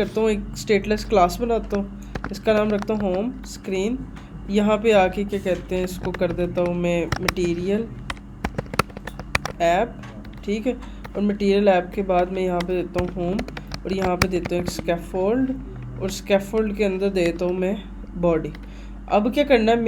करता हूँ, एक स्टेटलेस क्लास बनाता हूँ, इसका नाम रखता हूँ होम स्क्रीन। यहाँ पे आके क्या कहते हैं, इसको कर देता हूँ मैं मटेरियल ऐप, ठीक है। और मटेरियल ऐप के बाद मैं यहाँ पे देता हूँ होम, और यहाँ पे देता हूँ एक स्कैफोल्ड, और स्कैफोल्ड के अंदर देता हूँ मैं बॉडी। अब क्या करना है,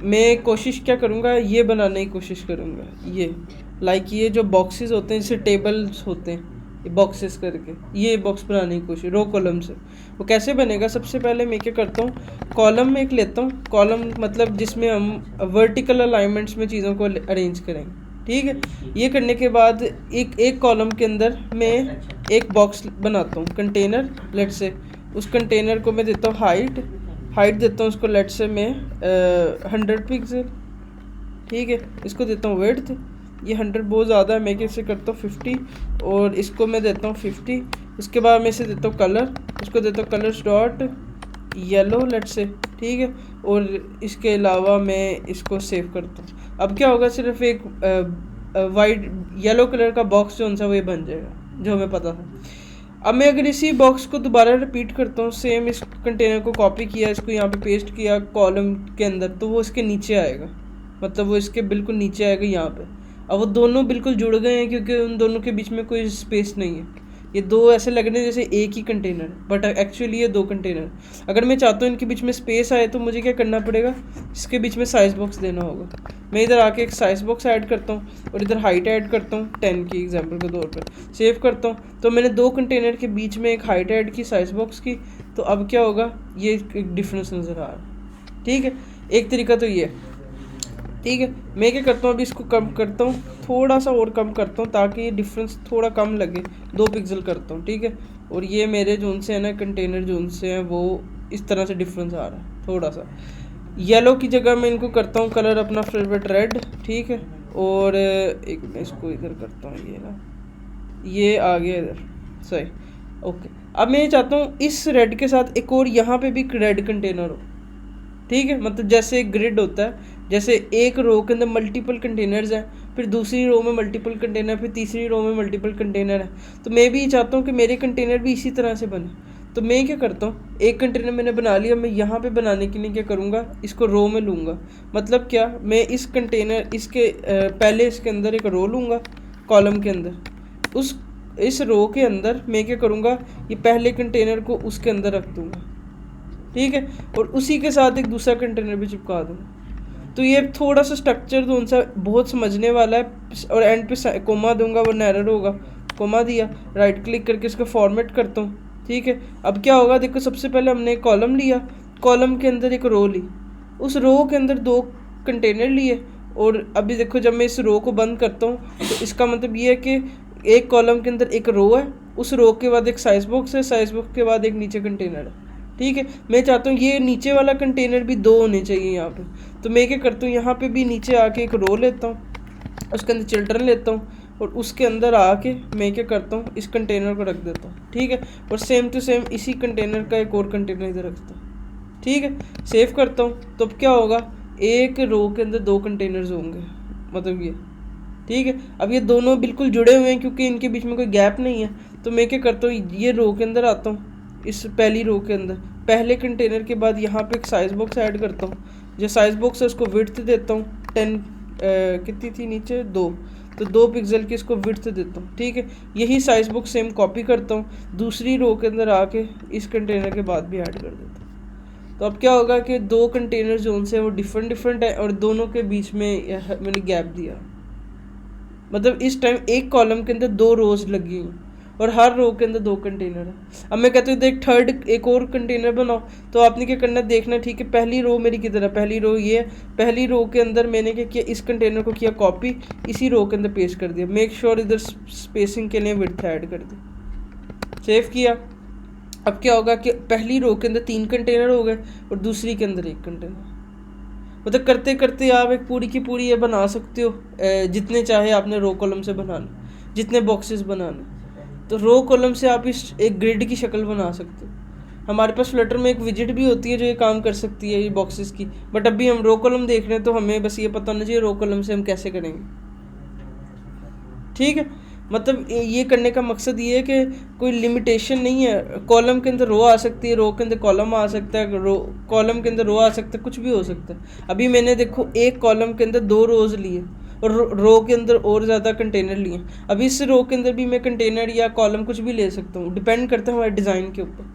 मैं कोशिश क्या करूँगा, ये बनाने की कोशिश करूँगा, ये लाइक ये जो बॉक्सेस होते हैं जैसे टेबल्स होते हैं, ये बॉक्सेस करके ये बॉक्स बनाने की कोशिश रो कॉलम से। वो कैसे बनेगा, सबसे पहले मैं क्या करता हूँ, कॉलम में एक लेता हूँ, कॉलम मतलब जिसमें हम वर्टिकल अलाइनमेंट्स में चीज़ों को अरेंज करेंगे, ठीक है। ये करने के बाद एक कॉलम के अंदर मैं एक बॉक्स बनाता हूँ, कंटेनर लेट से। उस कंटेनर को मैं देता हूँ हाइट देता हूँ उसको लेट से मैं 100 पिक्सल, ठीक है। इसको देता हूँ विड्थ, ये 100 बहुत ज़्यादा है, मैं कैसे करता हूँ 50, और इसको मैं देता हूँ 50। उसके बाद मैं इसे देता हूँ कलर, इसको देता हूँ कलर्स डॉट येलो लेट से, ठीक है। और इसके अलावा मैं इसको सेव करता हूँ। अब क्या होगा, सिर्फ एक वाइट येलो कलर का बॉक्स जो सा वो ये बन जाएगा, जो हमें पता था। अब मैं अगर इसी बॉक्स को दोबारा रिपीट करता हूँ, सेम इस कंटेनर को कॉपी किया, इसको यहाँ पे पेस्ट किया कॉलम के अंदर, तो वो इसके नीचे आएगा, मतलब वो इसके बिल्कुल नीचे आएगा यहाँ पे। अब वो दोनों बिल्कुल जुड़ गए हैं क्योंकि उन दोनों के बीच में कोई स्पेस नहीं है। ये दो ऐसे लग रहे हैं जैसे एक ही कंटेनर है, बट एक्चुअली ये दो कंटेनर। अगर मैं चाहता हूँ इनके बीच में स्पेस आए तो मुझे क्या करना पड़ेगा, इसके बीच में साइज़ बॉक्स देना होगा। मैं इधर आके एक साइज़ बॉक्स ऐड करता हूँ और इधर हाइट ऐड करता हूँ 10 की एग्जांपल के तौर पर, सेव करता हूँ। तो मैंने दो कंटेनर के बीच में एक हाइट ऐड की साइज़ बॉक्स की, तो अब क्या होगा, ये एक डिफरेंस नज़र आ रहा है, ठीक है। एक तरीका तो ये, ठीक है। मैं क्या करता हूँ, अभी इसको कम करता हूँ, थोड़ा सा और कम करता हूँ ताकि डिफरेंस थोड़ा कम लगे, 2 पिक्सल करता हूँ, ठीक है। और ये मेरे जोन से है ना, कंटेनर जोन से हैं, वो इस तरह से डिफरेंस आ रहा है थोड़ा सा। येलो की जगह मैं इनको करता हूँ कलर अपना फेवरेट रेड, ठीक है। और एक मैं इसको इधर करता हूँ, ये ना ये आ गया इधर, सही, ओके। अब मैं ये चाहता हूँ इस रेड के साथ एक और यहाँ पे भी रेड कंटेनर हो, ठीक है। मतलब जैसे एक ग्रिड होता है, जैसे एक रो के अंदर मल्टीपल कंटेनर्स हैं, फिर दूसरी रो में मल्टीपल कंटेनर, फिर तीसरी रो में मल्टीपल कंटेनर है। तो मैं भी चाहता हूँ कि मेरे कंटेनर भी इसी तरह से बने। तो मैं क्या करता हूँ, एक कंटेनर मैंने बना लिया, मैं यहाँ पे बनाने के लिए क्या करूँगा, इसको रो में लूँगा। मतलब क्या, मैं इस कंटेनर इसके पहले इसके अंदर एक रो लूँगा, कॉलम के अंदर उस इस रो के अंदर मैं क्या करूँगा, ये पहले कंटेनर को उसके अंदर रख दूँगा, ठीक है। और उसी के साथ एक दूसरा कंटेनर भी चिपका दूँगा। तो ये थोड़ा सा स्ट्रक्चर तो उनसा बहुत समझने वाला है। और एंड पे कोमा दूंगा, वरना एरर होगा। कोमा दिया, राइट क्लिक करके इसको फॉर्मेट करता हूँ, ठीक है। अब क्या होगा, देखो सबसे पहले हमने एक कॉलम लिया, कॉलम के अंदर एक रो ली, उस रो के अंदर 2 कंटेनर लिए। और अभी देखो जब मैं इस रो को बंद करता हूँ तो इसका मतलब ये है कि एक कॉलम के अंदर एक रो है, उस रो के बाद एक साइज बॉक्स है, साइज बॉक्स के बाद एक नीचे कंटेनर है, ठीक है। मैं चाहता हूँ ये नीचे वाला कंटेनर भी 2 होने चाहिए यहाँ पे। तो मैं क्या करता हूँ, यहाँ पे भी नीचे आके एक रो लेता हूँ, उसके अंदर चिल्ड्रन लेता हूँ, और उसके अंदर आके मैं क्या करता हूँ, इस कंटेनर को रख देता हूँ, ठीक है। और सेम टू सेम इसी कंटेनर का एक और कंटेनर इधर रखता हूँ, ठीक है। सेव करता हूँ, तो अब क्या होगा, एक रो के अंदर 2 कंटेनर्स होंगे, मतलब ये, ठीक है। अब ये दोनों बिल्कुल जुड़े हुए हैं क्योंकि इनके बीच में कोई गैप नहीं है। तो मैं क्या करता हूँ, ये रो के अंदर आता हूँ, इस पहली रो के अंदर पहले कंटेनर के बाद यहाँ पे एक साइज बॉक्स ऐड करता हूँ। जो साइज बॉक्स है उसको विड्थ देता हूँ 10 कितनी थी नीचे 2, तो 2 पिक्सल की इसको विड्थ देता हूँ, ठीक है। यही साइज बॉक्स सेम कॉपी करता हूँ, दूसरी रो के अंदर आके इस कंटेनर के बाद भी ऐड कर देता हूँ। तो अब क्या होगा कि 2 कंटेनर जोन से वो डिफरेंट है, और दोनों के बीच में मैंने गैप दिया। मतलब इस टाइम एक कॉलम के अंदर 2 रोज लगी हुई और हर रो के अंदर 2 कंटेनर है। अब मैं कहता हूँ देख थर्ड एक और कंटेनर बनाओ, तो आपने क्या करना है, देखना, ठीक है। पहली रो मेरी किधर है, पहली रो ये है, पहली रो के अंदर मैंने क्या किया, इस कंटेनर को किया कॉपी, इसी रो के अंदर पेस्ट कर दिया। मेक श्योर इधर स्पेसिंग के लिए विड्थ ऐड कर दी, सेव किया। अब क्या होगा कि पहली रो के अंदर 3 कंटेनर हो गए और दूसरी के अंदर 1 कंटेनर। मतलब करते करते आप एक पूरी की पूरी ये बना सकते हो, जितने चाहे आपने रो कॉलम से बनाना, जितने बॉक्सेस बनाने। तो रो कॉलम से आप इस एक ग्रिड की शक्ल बना सकते हो। हमारे पास फ्लटर में एक विजिट भी होती है जो ये काम कर सकती है, ये बॉक्सेस की, बट अभी हम रो कॉलम देख रहे हैं तो हमें बस ये पता होना चाहिए रो कॉलम से हम कैसे करेंगे, ठीक है। मतलब ये करने का मकसद ये है कि कोई लिमिटेशन नहीं है, कॉलम के अंदर रो आ सकती है, रो के अंदर कॉलम आ सकता है, कॉलम के अंदर रो आ सकता है, कुछ भी हो सकता है। अभी मैंने देखो एक कॉलम के अंदर 2 रोज़ लिए और रो के अंदर और ज़्यादा कंटेनर लिए। अभी इस रो के अंदर भी मैं कंटेनर या कॉलम कुछ भी ले सकता हूँ, डिपेंड करता है हमारे डिज़ाइन के ऊपर।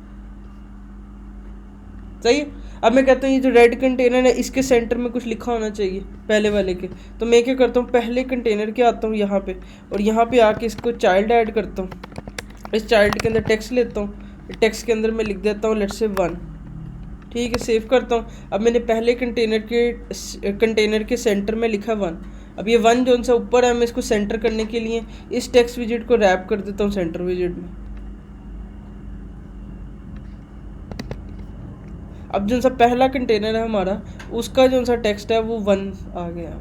सही है। अब मैं कहता हूँ ये जो रेड कंटेनर है इसके सेंटर में कुछ लिखा होना चाहिए पहले वाले के, तो मैं क्या करता हूँ पहले कंटेनर के आता हूँ यहाँ पे और यहाँ पे आके इसको चाइल्ड ऐड करता हूँ। इस चाइल्ड के अंदर टेक्स्ट लेता हूँ, टेक्स्ट के अंदर मैं लिख देता हूँ लेट्स से 1। ठीक है, सेव करता हूँ। अब मैंने पहले कंटेनर के सेंटर में लिखा 1। अब ये 1 जो सा ऊपर है मैं इसको सेंटर करने के लिए इस टेक्स्ट विजिट को रैप कर देता हूँ सेंटर विजिट में। अब जो सा पहला कंटेनर है हमारा उसका जो सा टेक्स्ट है वो 1 आ गया।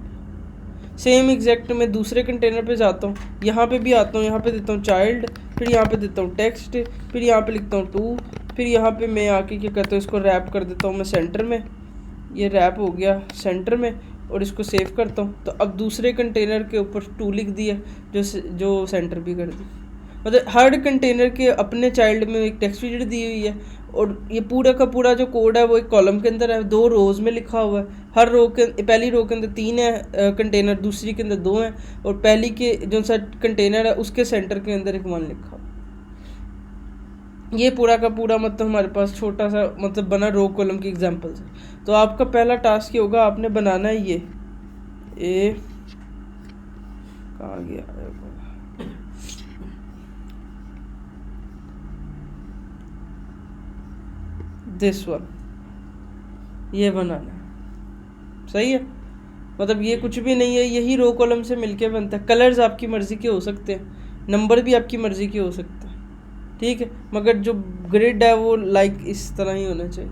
सेम एग्जैक्ट मैं दूसरे कंटेनर पे जाता हूँ, यहाँ पे भी आता हूँ, यहाँ पे देता हूँ चाइल्ड, फिर यहाँ पे देता हूँ टेक्स्ट, फिर यहाँ पे लिखता हूँ 2, फिर यहाँ पे मैं आके क्या कहता हूँ इसको रैप कर देता हूँ मैं सेंटर में। ये रैप हो गया सेंटर में और इसको सेव करता हूँ। तो अब दूसरे कंटेनर के ऊपर 2 लिख दिया जो सेंटर भी कर दी। मतलब हर कंटेनर के अपने चाइल्ड में एक टेक्स्ट विजिट दी हुई है और ये पूरा का पूरा जो कोड है वो एक कॉलम के अंदर है, 2 रोज़ में लिखा हुआ है। हर रो के पहली रो के अंदर 3 है कंटेनर, दूसरी के अंदर 2 हैं और पहली के जो सा कंटेनर है उसके सेंटर के अंदर एक 1 लिखा हुआ। ये पूरा का पूरा मतलब हमारे पास छोटा सा मतलब बना रो कॉलम की एग्जांपल से। तो आपका पहला टास्क ये होगा, आपने बनाना है ये कहाँ गया दिस वन, ये बनाना है। सही है, मतलब ये कुछ भी नहीं है, यही रो कॉलम से मिलके बनता है। कलर्स आपकी मर्ज़ी के हो सकते हैं, नंबर भी आपकी मर्ज़ी के हो सकते हैं, ठीक है, मगर जो ग्रिड है वो लाइक इस तरह ही होना चाहिए।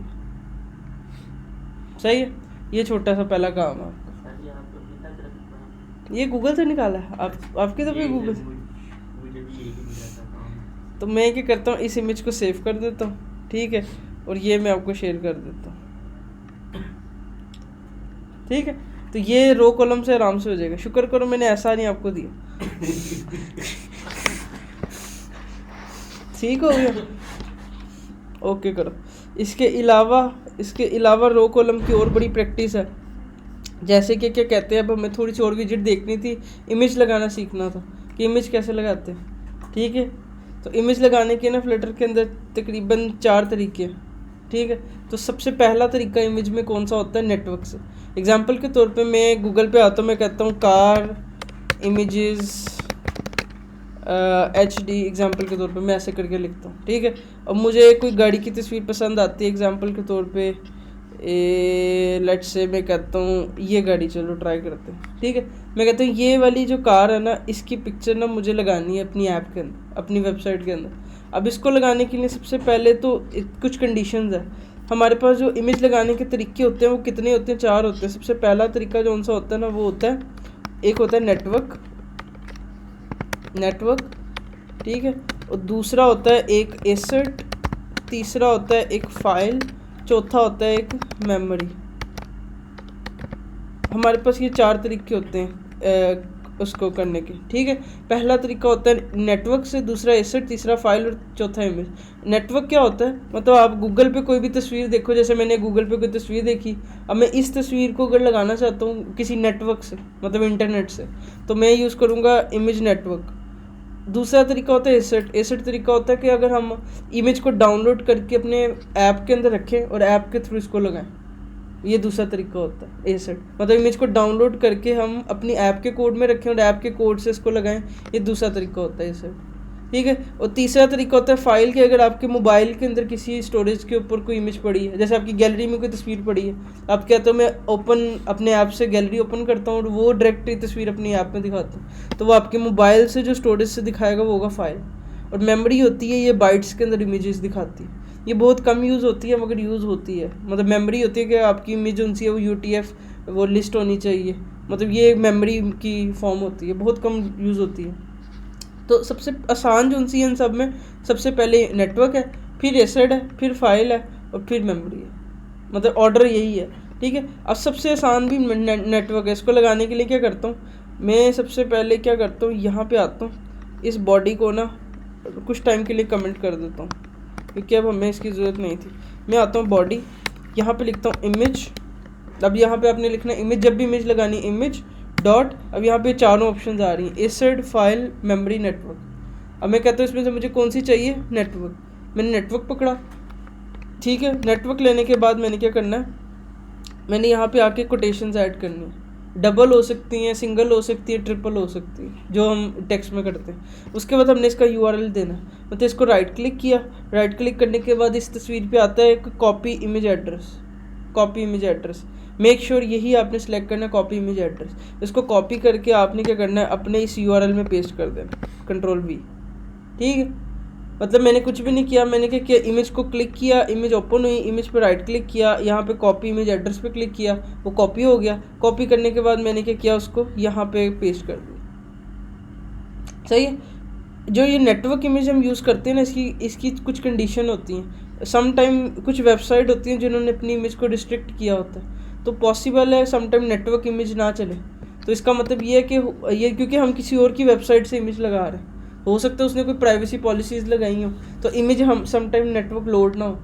सही है, ये छोटा सा पहला काम है आपका। ये गूगल से निकाला है आपके तो भी गूगल से। तो मैं क्या करता हूँ इस इमेज को सेव कर देता हूँ, ठीक है, और ये मैं आपको शेयर कर देता हूँ। ठीक है, तो ये रो कॉलम से आराम से हो जाएगा। शुक्र करो मैंने ऐसा नहीं आपको दिया। ठीक हो गया, ओके करो। इसके अलावा रो कॉलम की और बड़ी प्रैक्टिस है। जैसे कि क्या कहते हैं, अब हमें थोड़ी सी और विजिट देखनी थी, इमेज लगाना सीखना था कि इमेज कैसे लगाते हैं। ठीक है, तो इमेज लगाने के ना फ्लटर के अंदर तकरीबन 4 तरीके हैं। ठीक है, तो सबसे पहला तरीका इमेज में कौन सा होता है, नेटवर्क से। एग्जांपल के तौर पे मैं गूगल पे आता हूँ, मैं कहता हूँ कार इमेजेस HD, एग्जांपल के तौर पे मैं ऐसे करके लिखता हूँ। ठीक है, अब मुझे कोई गाड़ी की तस्वीर पसंद आती है, एग्जांपल के तौर पे लेट्स से मैं कहता हूँ ये गाड़ी, चलो ट्राई करते हैं। ठीक है, मैं कहता हूँ ये वाली जो कार है ना, इसकी पिक्चर ना मुझे लगानी है अपनी ऐप के अंदर, अपनी वेबसाइट के अंदर। अब इसको लगाने के लिए सबसे पहले तो कुछ कंडीशंस है। हमारे पास जो इमेज लगाने के तरीके होते हैं वो कितने होते हैं, 4 होते हैं। सबसे पहला तरीका जो सा होता है ना वो होता है, एक होता है नेटवर्क, ठीक है, और दूसरा होता है एक एसेट, तीसरा होता है एक फाइल, चौथा होता है एक मेमोरी। हमारे पास ये 4 तरीके होते हैं उसको करने के। ठीक है, पहला तरीका होता है नेटवर्क से, दूसरा एसेट, तीसरा फाइल और चौथा इमेज। नेटवर्क क्या होता है, मतलब आप गूगल पे कोई भी तस्वीर देखो, जैसे मैंने गूगल पे कोई तस्वीर देखी, अब मैं इस तस्वीर को अगर लगाना चाहता हूँ किसी नेटवर्क से, मतलब इंटरनेट से, तो मैं यूज़ करूँगा इमेज नेटवर्क। दूसरा तरीका होता है एसेट तरीका होता है कि अगर हम इमेज को डाउनलोड करके अपने ऐप के अंदर रखें और ऐप के थ्रू इसको लगाएं, ये दूसरा तरीका होता है एसेट। मतलब इमेज को डाउनलोड करके हम अपनी ऐप के कोड में रखें और ऐप के कोड से इसको लगाएं, ये दूसरा तरीका होता है एसेट। ठीक है, और तीसरा तरीका होता है फाइल के। अगर आपके मोबाइल के अंदर किसी स्टोरेज के ऊपर कोई इमेज पड़ी है, जैसे आपकी गैलरी में कोई तस्वीर पड़ी है, आप कहते हो मैं अपने ऐप से गैलरी ओपन करता हूँ और वो डायरेक्ट तस्वीर अपनी ऐप में दिखाता हूँ, तो वो आपके मोबाइल से जो स्टोरेज से दिखाएगा वो होगा फाइल। और मेमोरी होती है, ये बाइट्स के अंदर इमेजेस दिखाती है। ये बहुत कम यूज़ होती है मगर यूज़ होती है। मतलब मेमोरी होती है कि आपकी इमेज उनसी है वो UTF वो लिस्ट होनी चाहिए, मतलब ये मेमोरी की फॉर्म होती है, बहुत कम यूज़ होती है। तो सबसे आसान जो उनसी इन सब में सबसे पहले नेटवर्क है, फिर एसेट है, फिर फाइल है और फिर मेमोरी है। मतलब ऑर्डर यही है। ठीक है, अब सबसे आसान भी नेटवर्क है। इसको लगाने के लिए क्या करता हूँ मैं, सबसे पहले क्या करता हूँ, यहाँ पे आता हूँ, इस बॉडी को ना कुछ टाइम के लिए कमेंट कर देता हूँ, क्योंकि अब हमें इसकी ज़रूरत नहीं थी। मैं आता हूँ बॉडी, यहाँ पे लिखता हूँ इमेज। अब यहाँ पे आपने लिखना है इमेज, जब भी इमेज लगानी इमेज डॉट, अब यहाँ पे चारों ऑप्शन आ रही हैं, एसिड, फाइल, मेमोरी, नेटवर्क। अब मैं कहता हूँ इसमें से मुझे कौन सी चाहिए, नेटवर्क। मैंने नेटवर्क पकड़ा, ठीक है। नेटवर्क लेने के बाद मैंने क्या करना है, मैंने यहाँ पे आके कोटेशंस ऐड करनी है। डबल हो सकती हैं, सिंगल हो सकती है, ट्रिपल हो सकती है, जो हम टेक्स्ट में करते हैं। उसके बाद हमने इसका यूआरएल देना है, मतलब इसको राइट क्लिक किया। राइट क्लिक करने के बाद इस तस्वीर पे आता है एक copy image address, copy image address. Make sure यही आपने सेलेक्ट करना है, कॉपी इमेज एड्रेस। इसको कॉपी करके आपने क्या करना है, अपने इस यूआरएल में पेस्ट कर देना, Ctrl+V, ठीक है। मतलब मैंने कुछ भी नहीं किया, मैंने क्या किया, इमेज को क्लिक किया, इमेज ओपन हुई, इमेज पर राइट क्लिक किया, यहाँ पे कॉपी इमेज एड्रेस पे क्लिक किया, वो कॉपी हो गया। कॉपी करने के बाद मैंने क्या किया, उसको यहाँ पे पेस्ट कर दिया, सही है। जो ये नेटवर्क इमेज हम यूज़ करते हैं ना, इसकी कुछ कंडीशन होती हैं। सम टाइम कुछ वेबसाइट होती हैं जिन्होंने अपनी इमेज को रिस्ट्रिक्ट किया होता है, तो पॉसिबल है सम टाइम नेटवर्क इमेज ना चले। तो इसका मतलब ये है कि ये क्योंकि हम किसी और की वेबसाइट से इमेज लगा रहे हैं, हो सकता है उसने कोई प्राइवेसी पॉलिसीज़ लगाई हो, तो इमेज हम सम टाइम नेटवर्क लोड ना हो।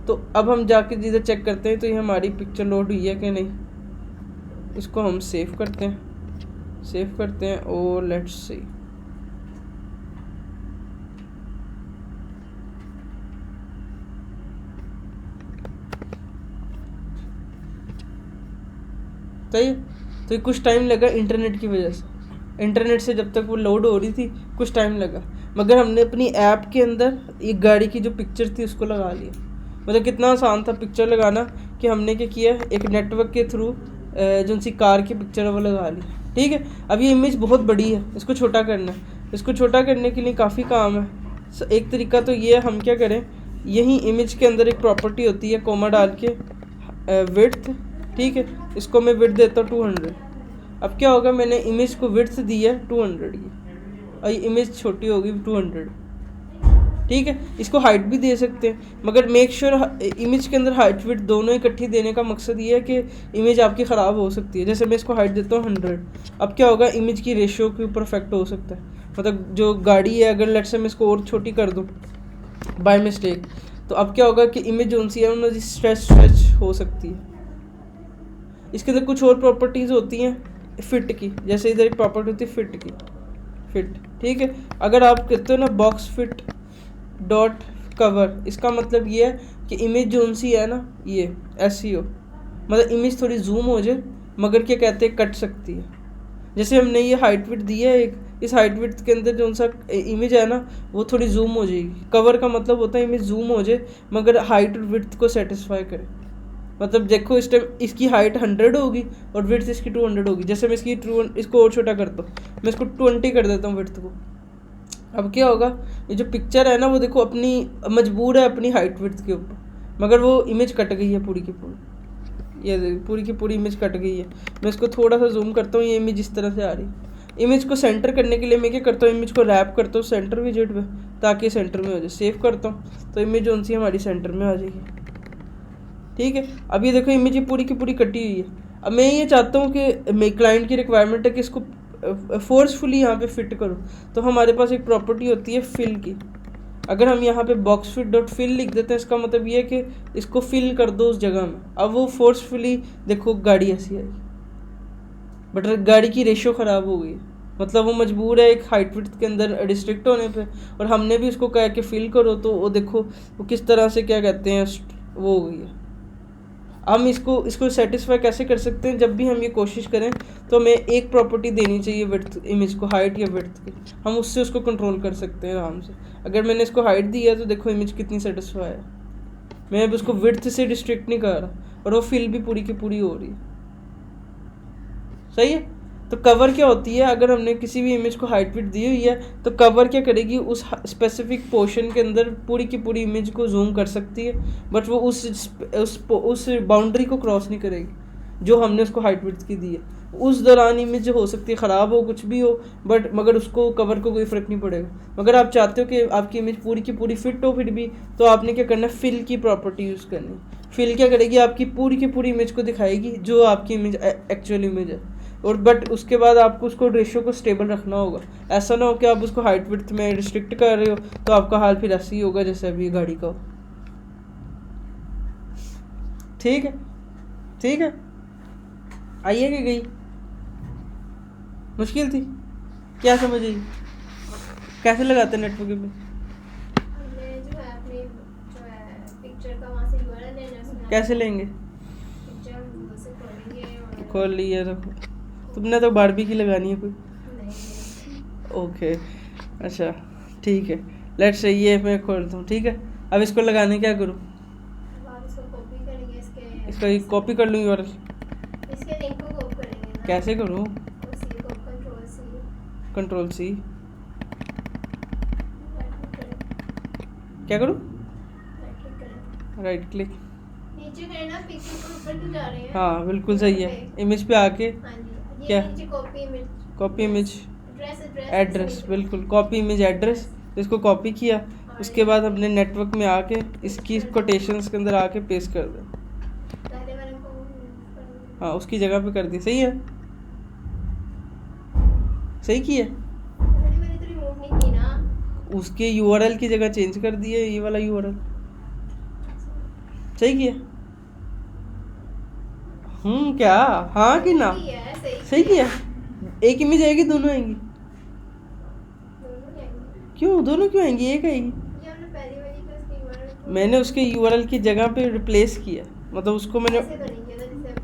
तो अब हम जाके जिधर चेक करते हैं तो ये हमारी पिक्चर लोड हुई है कि नहीं। इसको हम सेव करते हैं, और लेट्स सी, सही है। तो ये कुछ टाइम लगा इंटरनेट की वजह से, इंटरनेट से जब तक वो लोड हो रही थी कुछ टाइम लगा, मगर हमने अपनी ऐप के अंदर एक गाड़ी की जो पिक्चर थी उसको लगा लिया। मतलब कितना आसान था पिक्चर लगाना, कि हमने क्या किया, एक नेटवर्क के थ्रू जो सी कार की पिक्चर है वो लगा ली, ठीक है। अब ये इमेज बहुत बड़ी है, इसको छोटा करना है। इसको छोटा करने के लिए काफ़ी काम है। एक तरीका तो ये है, हम क्या करें, यही इमेज के अंदर एक प्रॉपर्टी होती है, कोमा डाल के विड्थ, ठीक है। इसको मैं विड्थ देता हूँ 200। अब क्या होगा, मैंने इमेज को विड्थ दी है 200 की, और इमेज छोटी होगी 200, ठीक है। इसको हाइट भी दे सकते हैं, मगर मेक श्योर इमेज के अंदर हाइट विड्थ दोनों इकट्ठी देने का मकसद ये है कि इमेज आपकी ख़राब हो सकती है। जैसे मैं इसको हाइट देता हूँ 100, अब क्या होगा, इमेज की रेशियो के ऊपर इफेक्ट हो सकता है। मतलब जो गाड़ी है, अगर लेट्स से मैं इसको और छोटी कर दूँ बाय मिस्टेक, तो अब क्या होगा कि इमेज जो सी है उनमें स्ट्रेच हो सकती है। इसके अंदर कुछ और प्रॉपर्टीज़ होती हैं फिट की, जैसे इधर एक प्रॉपर्टी होती है फिट की, फिट, ठीक है। अगर आप कहते हो ना बॉक्स फिट डॉट कवर, इसका मतलब ये है कि इमेज जो सी है ना, ये SEO, मतलब इमेज थोड़ी जूम हो जाए, मगर क्या कहते हैं, कट सकती है। जैसे हमने ये हाइट विड्थ दी है एक, इस हाइट विड्थ के अंदर जो सा इमेज है ना वो थोड़ी जूम हो जाएगी। कवर का मतलब होता है इमेज जूम हो जाए मगर हाइट और विड्थ को सेटिस्फाई करे। मतलब देखो इस टाइम इसकी हाइट 100 होगी और विड्थ इसकी 200 होगी। जैसे मैं इसको और छोटा करता हूँ, मैं इसको 20 कर देता हूँ विड्थ को। अब क्या होगा, ये जो पिक्चर है ना वो देखो अपनी मजबूर है अपनी हाइट विड्थ के ऊपर, मगर वो इमेज कट गई है पूरी की पूरी। ये पूरी की पूरी इमेज कट गई है। मैं इसको थोड़ा सा जूम करता हूँ, ये इमेज इस तरह से आ रही है। इमेज को सेंटर करने के लिए मैं क्या करता हूँ, इमेज को रैप करता हूँ सेंटर विजेट पे, ताकि सेंटर में हो जाए। सेव करता हूँ तो इमेज जो सी हमारी सेंटर में आ जाएगी, ठीक है। अब ये देखो इमेज ये पूरी की पूरी कटी हुई है। अब मैं ये चाहता हूँ कि मेरे क्लाइंट की रिक्वायरमेंट है कि इसको फोर्सफुली यहाँ पे फिट करो, तो हमारे पास एक प्रॉपर्टी होती है फिल की। अगर हम यहाँ पे बॉक्स फिट डॉट फिल लिख देते हैं, इसका मतलब ये है कि इसको फिल कर दो उस जगह में। अब वो फोर्सफुली देखो गाड़ी ऐसी आई, बट गाड़ी की रेशियो ख़राब हो गई, मतलब वो मजबूर है एक हाइट विड्थ के अंदर रिस्ट्रिक्ट होने पे, और हमने भी उसको कहा कि फिल करो, तो वो देखो वो किस तरह से क्या कहते हैं वो हो गई है। हम इसको सेटिस्फाई कैसे कर सकते हैं, जब भी हम ये कोशिश करें तो हमें एक प्रॉपर्टी देनी चाहिए विड्थ इमेज को, हाइट या विड्थ की, हम उससे उसको कंट्रोल कर सकते हैं आराम से। अगर मैंने इसको हाइट दी है तो देखो इमेज कितनी सेटिस्फाई है, मैं अब उसको विड्थ से डिस्ट्रिक्ट नहीं कर रहा और वो फिल भी पूरी की पूरी हो रही है, सही है। तो कवर क्या होती है, अगर हमने किसी भी इमेज को हाइट विड्थ दी हुई है तो कवर क्या करेगी, उस स्पेसिफिक पोर्शन के अंदर पूरी की पूरी इमेज को जूम कर सकती है, बट वो उस बाउंड्री को क्रॉस नहीं करेगी जो हमने उसको हाइट विड्थ की दी है। उस दौरान इमेज हो सकती है ख़राब हो, कुछ भी हो, बट मगर उसको कवर को कोई फ़र्क नहीं पड़ेगा। मगर आप चाहते हो कि आपकी इमेज पूरी की पूरी फिट हो फिर भी, तो आपने क्या करना है, फिल की प्रॉपर्टी यूज़ करनी। फिल क्या करेगी, आपकी पूरी की पूरी इमेज को दिखाएगी जो आपकी इमेज एक्चुअल इमेज है। और बट उसके बाद आपको उसको रेशियो को स्टेबल रखना होगा। ऐसा ना हो कि आप उसको हाइट विड्थ में रिस्ट्रिक्ट कर रहे हो तो आपका हाल फिर ऐसे ही होगा जैसे अभी गाड़ी का हो। ठीक है, ठीक है। आइए कि गई, मुश्किल थी, क्या समझ आई? कैसे लगाते हैं नेटवर्क में? जो है अपनी जो है पिक्चर का वहाँ से यूआरएल लेना है, उसमें कैसे लेंगे? पिक्चर हम गूगल से खोलेंगे और खोल लिया तो तुमने तो बारबी की लगानी है कोई? नहीं ओके, अच्छा ठीक है। लेट्स से ये मैं खोलता हूँ, ठीक है। अब इसको लगाने क्या करूँ? आप इसको कॉपी करेंगे, इसका कॉपी कर लूँ और इसके लिंक को कॉपी करेंगे ना, कैसे करूँ? उसी को control C control C right click करें, क्या करूँ? राइट क्लिक करें, राइट क्लिक, नीचे करें ना, पिक्चर को ऊपर क्यों जा रहे हैं? हाँ बिल्कुल सही है। इमेज पे आके हाँ जी, क्या? ये नीचे copy image, copy image address address, बिल्कुल कॉपी इमेज एड्रेस। इसको कॉपी किया, उसके बाद अपने नेटवर्क में आके इसकी कोटेशंस के अंदर आके पेस्ट कर दो। पहले वाले को हाँ उसकी जगह पे कर दी, सही है, सही किया। पहले वाली तो रिमूव नहीं की ना, उसके यूआरएल की जगह चेंज कर दिए, ये वाला यूआरएल, सही किया। क्या हाँ कि ना? सही है, सही किया। एक इमेज आएगी, दोनों आएंगी? दोनों आएंगे। क्यों दोनों क्यों आएंगी? एक आएगी। ये हमने पहली वाली का उसकी URL मैंने उसके यूआरएल की जगह पे रिप्लेस किया, मतलब उसको मैंने ऐसे तो नहीं किया था जैसे अब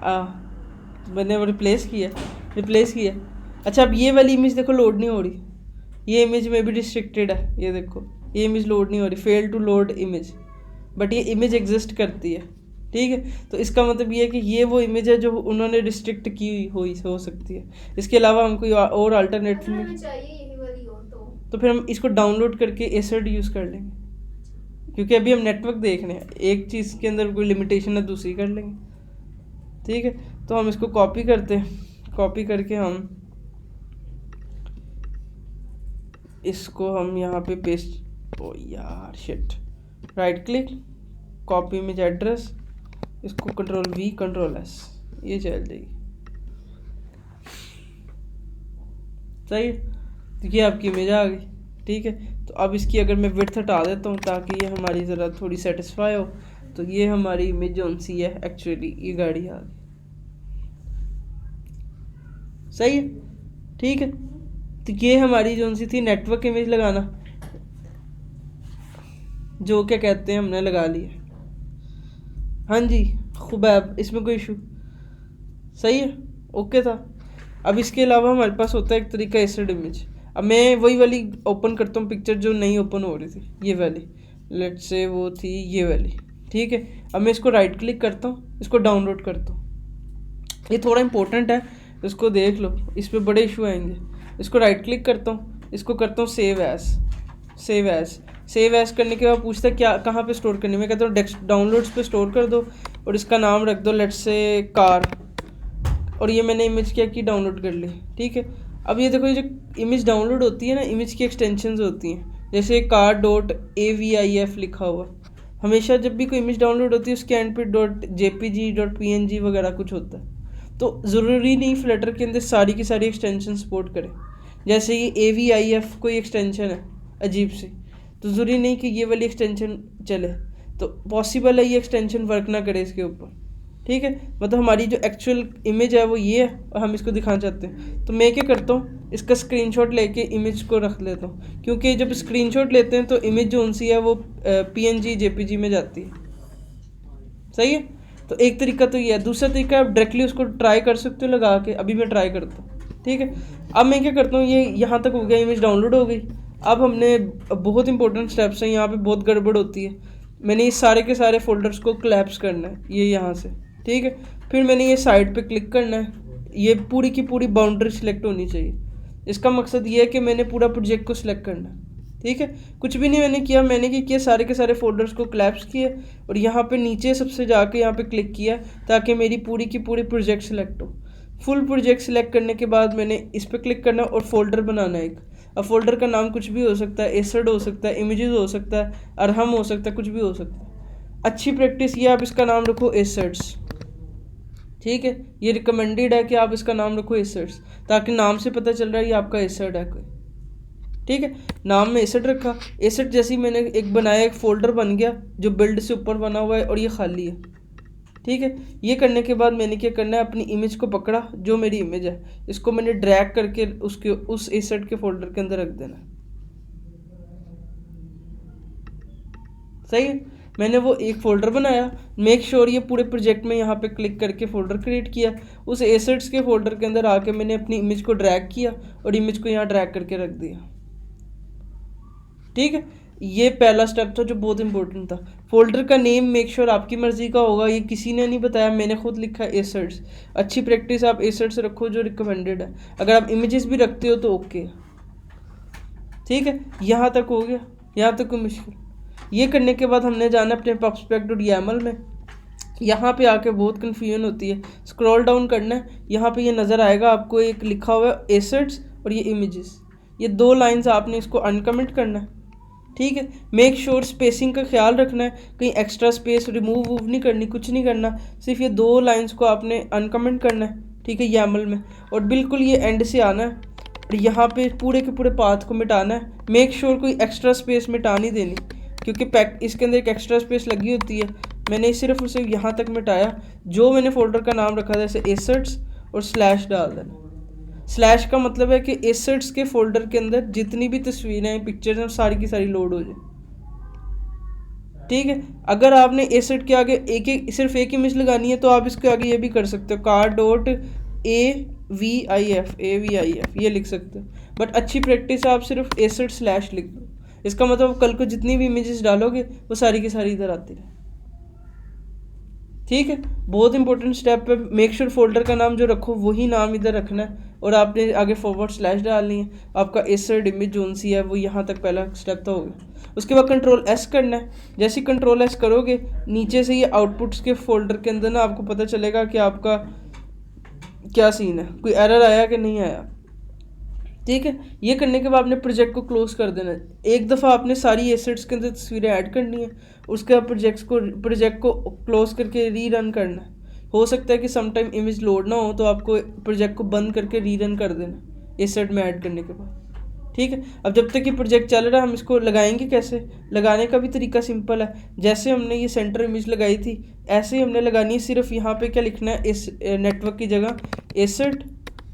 किया। मैंने वो रिप्लेस किया। अच्छा अब ये वाली इमेज देखो लोड नहीं हो रही, ये इमेज में भी रिस्ट्रिक्टेड है, ये देखो ये इमेज लोड नहीं हो रही, fail to load image, but ये इमेज एग्जिस्ट करती है, ठीक है। तो इसका मतलब ये है कि ये वो इमेज है जो उन्होंने रिस्ट्रिक्ट की हुई हो सकती है। इसके अलावा हम कोई और अल्टरनेटिव अगर में हमें चाहिए यही वाली हो तो फिर हम इसको डाउनलोड करके एसर्ट यूज़ कर लेंगे, क्योंकि अभी हम नेटवर्क देख रहे हैं, एक चीज़ के अंदर कोई लिमिटेशन है दूसरी कर लेंगे, ठीक है। तो हम इसको कॉपी करते हैं, कॉपी करके हम इसको हम यहाँ पे पेस्ट, ओ यार shit, right click, copy image address, इसको कंट्रोल वी कंट्रोल एस, ये चल जाएगी, सही है। तो ये आपकी इमेज आ गई, ठीक है। तो अब इसकी अगर मैं विड्थ हटा देता हूँ ताकि ये हमारी ज़रा थोड़ी सेटिस्फाई हो, तो ये हमारी इमेज जो सी है एक्चुअली ये गाड़ी आ गई, सही है, ठीक है। तो ये हमारी जो सी थी नेटवर्क इमेज लगाना, जो क्या कहते हैं हमने लगा लिया। हाँ जी खुबैब, इसमें कोई इशू? सही है, ओके था। अब इसके अलावा हमारे पास होता है एक तरीका एसिड इमेज। अब मैं वही वाली ओपन करता हूँ पिक्चर जो नहीं ओपन हो रही थी, ये वाली, लेट्स से वो थी ये वाली, ठीक है। अब मैं इसको राइट क्लिक करता हूँ, इसको डाउनलोड करता हूँ, ये थोड़ा इंपॉर्टेंट है, इसको देख लो, इस पर बड़े इशू आएंगे। इसको राइट क्लिक करता हूँ, इसको करता हूँ सेव एज करने के बाद पूछता है क्या कहाँ पे स्टोर करनी है। मैं कहता हूँ डाउनलोड्स पे स्टोर कर दो और इसका नाम रख दो लेट्स से कार, और ये मैंने इमेज क्या की डाउनलोड कर ली, ठीक है। अब ये देखो, ये जो इमेज डाउनलोड होती है ना, इमेज की एक्सटेंशंस होती हैं, जैसे car.avif लिखा हुआ, हमेशा जब भी कोई इमेज डाउनलोड होती है उसके एंड पे .jpg .png वगैरह कुछ होता है। तो ज़रूरी नहीं फ्लटर के अंदर सारी की सारी एक्सटेंशन सपोर्ट करें, जैसे ये avif कोई एक्सटेंशन है अजीब सी, तो ज़रूरी नहीं कि ये वाली एक्सटेंशन चले, तो पॉसिबल है ये एक्सटेंशन वर्क ना करे इसके ऊपर, ठीक है। मतलब हमारी जो एक्चुअल इमेज है वो ये है और हम इसको दिखाना चाहते हैं, तो मैं क्या करता हूँ, इसका स्क्रीनशॉट लेके इमेज को रख लेता हूँ, क्योंकि जब स्क्रीनशॉट लेते हैं तो इमेज जो सी है वो png jpg में जाती है, सही है। तो एक तरीका तो ये है। दूसरा तरीका आप डायरेक्टली उसको ट्राई कर सकते हो लगा के, अभी मैं ट्राई करता हूँ, ठीक है। अब मैं क्या करता हूँ, ये यहाँ तक हो गया, इमेज डाउनलोड हो गई। अब हमने बहुत इंपॉर्टेंट स्टेप्स हैं, यहाँ पे बहुत गड़बड़ होती है। मैंने ये सारे के सारे फोल्डर्स को क्लैप्स करना है, ये यहाँ से, ठीक है। फिर मैंने ये साइड पे क्लिक करना है, ये पूरी की पूरी बाउंड्री सिलेक्ट होनी चाहिए। इसका मकसद ये है कि मैंने पूरा प्रोजेक्ट को सिलेक्ट करना है, ठीक है। कुछ भी नहीं मैंने किया, मैंने क्या किया, सारे के सारे फोल्डर्स को क्लैप्स किए और यहाँ पे नीचे सबसे जाके यहाँ पे क्लिक किया ताकि मेरी पूरी की पूरी प्रोजेक्ट सिलेक्ट हो। फुल प्रोजेक्ट सिलेक्ट करने के बाद मैंने इस पर क्लिक करना और फोल्डर बनाना है एक। अब फोल्डर का नाम कुछ भी हो सकता है, एसड हो सकता है, इमेजेस हो सकता है, अरहम हो सकता है, कुछ भी हो सकता है। अच्छी प्रैक्टिस ये, आप इसका नाम रखो एसड्स, ठीक है, ये रिकमेंडेड है कि आप इसका नाम रखो एसेट्स, ताकि नाम से पता चल रहा है ये आपका एसेट है कोई। ठीक है, नाम में एसेट रखा। एसेट जैसे ही मैंने एक बनाया, एक फोल्डर बन गया जो बिल्ड से ऊपर बना हुआ है और ये खाली है। ठीक है, ये करने के बाद मैंने क्या करना है, अपनी इमेज को पकड़ा, जो मेरी इमेज है इसको मैंने ड्रैग करके उसके उस एसेट के फोल्डर के अंदर रख देना। सही है, मैंने वो एक फ़ोल्डर बनाया। मेक श्योर ये पूरे प्रोजेक्ट में यहाँ पे क्लिक करके फ़ोल्डर क्रिएट किया। उस एसेट्स के फोल्डर के अंदर आके मैंने अपनी इमेज को ड्रैग किया और इमेज को यहाँ ड्रैग करके रख दिया। ठीक है, ये पहला स्टेप था जो बहुत इंपॉर्टेंट था। फोल्डर का नेम मेक श्योर आपकी मर्ज़ी का होगा, ये किसी ने नहीं बताया, मैंने खुद लिखा है एसेट्स। अच्छी प्रैक्टिस, आप एसेट्स रखो जो रिकमेंडेड है। अगर आप इमेजेस भी रखते हो तो ओके। ठीक है, यहाँ तक हो गया, यहाँ तक कोई मुश्किल। ये करने के बाद हमने जाना अपने pubspec.yaml में। यहाँ पे आके बहुत कन्फ्यूजन होती है, स्क्रॉल डाउन करना है, यहाँ पे ये नज़र आएगा आपको एक लिखा हुआ है एसेट्स और ये इमेजेस, ये 2 लाइंस आपने इसको अनकमेंट करना है। ठीक है, मेक श्योर स्पेसिंग का ख्याल रखना है, कहीं एक्स्ट्रा स्पेस रिमूव वूव नहीं करनी, कुछ नहीं करना, सिर्फ ये 2 लाइंस को आपने अनकमेंट करना है। ठीक है, YAML में, और बिल्कुल ये एंड से आना है और यहाँ पे पूरे के पूरे पाथ को मिटाना है। मेक श्योर कोई एक्स्ट्रा स्पेस मिटा नहीं देनी, क्योंकि पैक इसके अंदर एक एक्स्ट्रा स्पेस लगी होती है। मैंने सिर्फ उसे यहाँ तक मिटाया, जो मैंने फोल्डर का नाम रखा था जैसे एसेट्स और स्लैश डाल देना। स्लैश का मतलब है कि एसेट्स के फोल्डर के अंदर जितनी भी तस्वीरें पिक्चर्स हैं सारी की सारी लोड हो जाए। ठीक है, अगर आपने एसेट के आगे सिर्फ एक इमेज लगानी है तो आप इसके आगे ये भी कर सकते हो, car.avif ये लिख सकते हो। बट अच्छी प्रैक्टिस है आप सिर्फ एसेट स्लैश लिख दो, इसका मतलब कल को जितनी भी इमेजेस डालोगे वो सारी की सारी इधर आती रहे। ठीक है, बहुत इंपॉर्टेंट स्टेप है। मेक श्योर फोल्डर का नाम जो रखो वही नाम इधर रखना है और आपने आगे फॉरवर्ड स्लैश डालनी है। आपका एसेट इमेज जोन सी है वो यहाँ तक पहला स्टेप तो हो गया। उसके बाद Ctrl+S करना है। जैसे ही Ctrl+S करोगे नीचे से ये आउटपुट्स के फोल्डर के अंदर ना आपको पता चलेगा कि आपका क्या सीन है, कोई एरर आया कि नहीं आया। ठीक है, ये करने के बाद आपने प्रोजेक्ट को क्लोज कर देना है। एक दफ़ा आपने सारी एसेट्स के अंदर तस्वीरें ऐड करनी है, उसके बाद प्रोजेक्ट को क्लोज करके रीरन करना है। हो सकता है कि समटाइम इमेज लोड ना हो तो आपको प्रोजेक्ट को बंद करके रीरन कर देना एसेट में ऐड करने के बाद। ठीक है, अब जब तक ये प्रोजेक्ट चल रहा है हम इसको लगाएंगे कैसे। लगाने का भी तरीका सिंपल है, जैसे हमने ये सेंटर इमेज लगाई थी ऐसे ही हमने लगानी है। सिर्फ यहाँ पे क्या लिखना है, इस नेटवर्क की जगह एसेट।